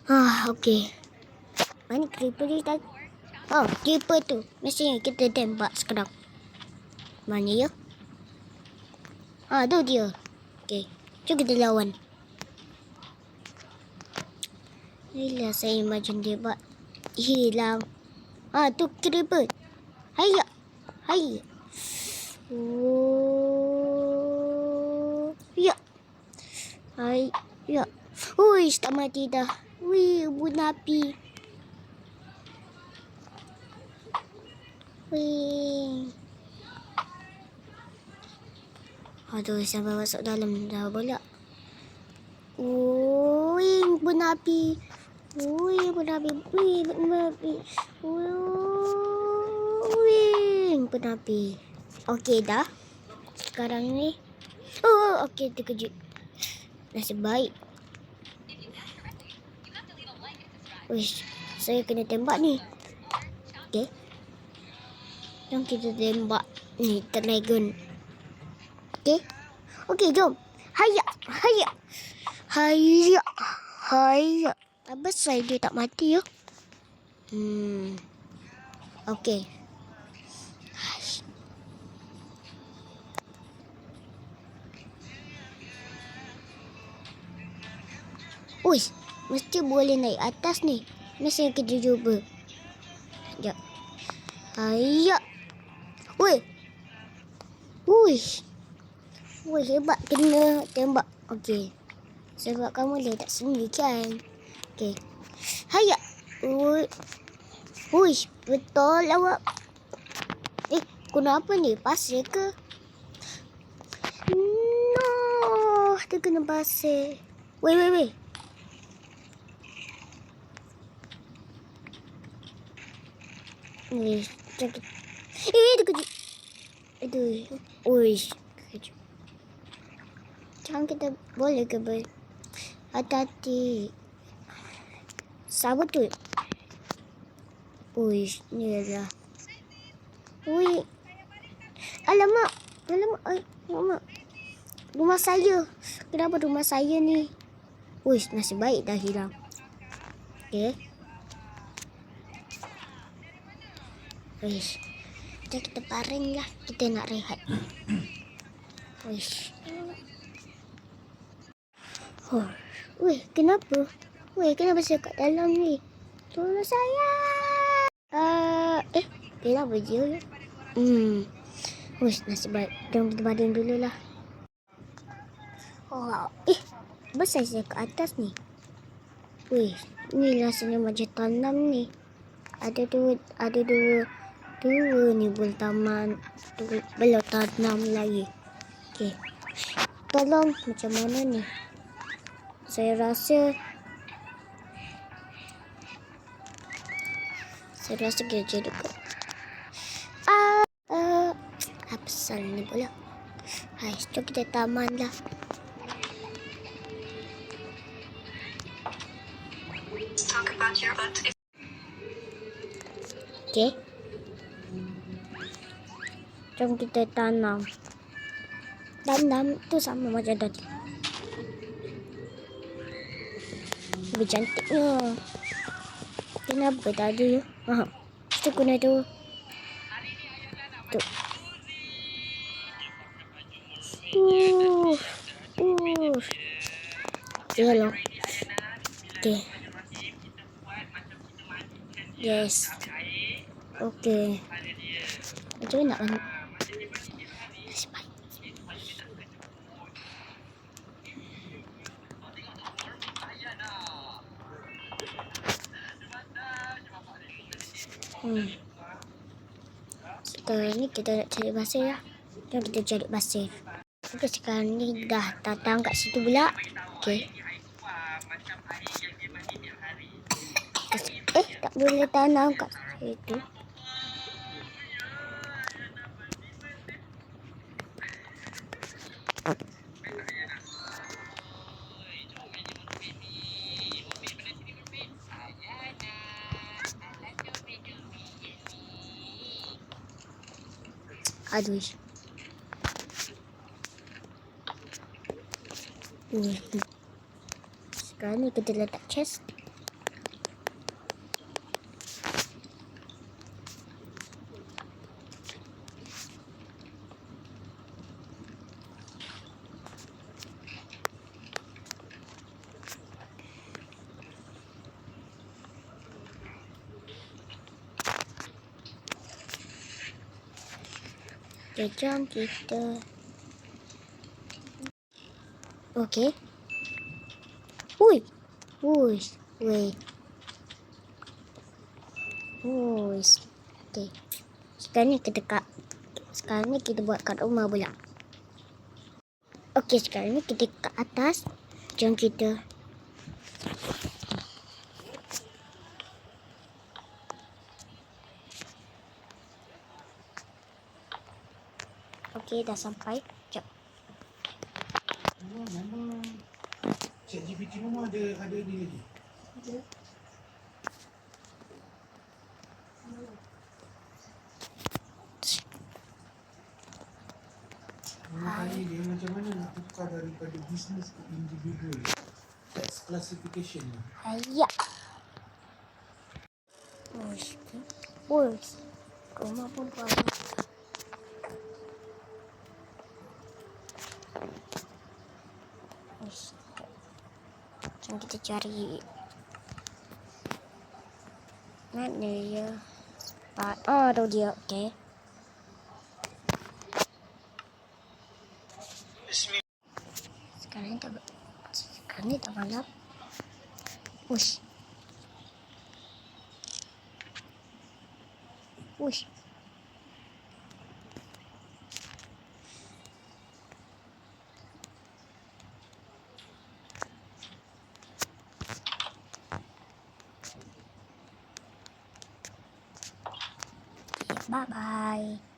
Okey. Mana creeper ni tadi? Oh, creeper tu. Mestinya kita tembak sekarang. Mana ya? Tu dia. Okey. Jom kita lawan. Bila saya macam tembak. Hilang. Tu creeper. Hayya. Hayya. Ya. Ya. Ui, tak mati dah. Wih, ubun api. Wih. Aduh, sampai masuk dalam dah pula. Wih, ubun api. Wih, ubun api. Wih, ubun api. Wih, ubun api. Okey dah. Sekarang ni. Okey, terkejut. Nasib baik. Wish, saya kena tembak ni. Okey. Jom kita tembak ni dragon. Okey. Okey, jom. Hayya, hayya. Hayya. Hayya. Apa saya dia tak mati ya? Okey. Uish, mesti boleh naik atas ni. Mesti kita cuba. Sekejap. Hayya. Wih. Uish. Wih, hebat kena tembak. Okey. Sebab kamu boleh tak sendiri kan? Okey. Hayya. Uish, betul awak. Kenapa ni? Pasir ke? No, dia kena pasir. Weh. Wih, sakit. Dia kejut. Aduh. Uish, kejut. Jangan kita boleh ke hati-hati. Sabar tu. Uish, ni dah. Ui. Alamak. Alamak. Rumah saya. Kenapa rumah saya ni? Uish, nasib baik dah hilang. Okey. Uish. Kita baring lah. Kita nak rehat. Uish. Wih, kenapa? Kenapa saya kat dalam ni? Tolong saya. Kenapa je? Uish, nasib baik. Jom kita baring dulu lah. Besar saya ke atas ni. Wih, ni rasanya macam tanam ni. Ada dua ni bul taman. Belum tanam lagi. Okey. Tolong macam mana ni? Saya rasa kita jadi apa pasal ni pula? Hai, jom kita taman lah. Okey. Jom kita tanam. Tanam tu sama macam tadi. Lebih cantiknya. Kenapa tadi? Kita guna tu. Tu. Yalah. Okey. Yes. Okey. Macam mana nak sekarang ni kita nak cari pasir lah. Jom kita cari pasir. Okey, sekarang ni dah datang kat situ pula. Okey. Tak boleh tanam kat situ. Aduh. Sekarang ni kita letak chest. Okay, jom kita. Okay. Ui. Ui. Wait. Ui. Okay. Sekarang ni kita buat kat rumah pula. Okay, sekarang ni kita kat atas. Jom kita. Okay, dah sampai. Jom. Memang ChatGPT memang ada ni lagi. Ada. Memang tanya dia macam mana nak tukar daripada business ke individual. Tax classification ni. Ayak. Uish. Uish. Rumah pun banyak. Uish. Jom kita cari. Mana ya? Oh, tu dia. Okay. Sekarang ni tak malam. Uish. Uish. Bye bye.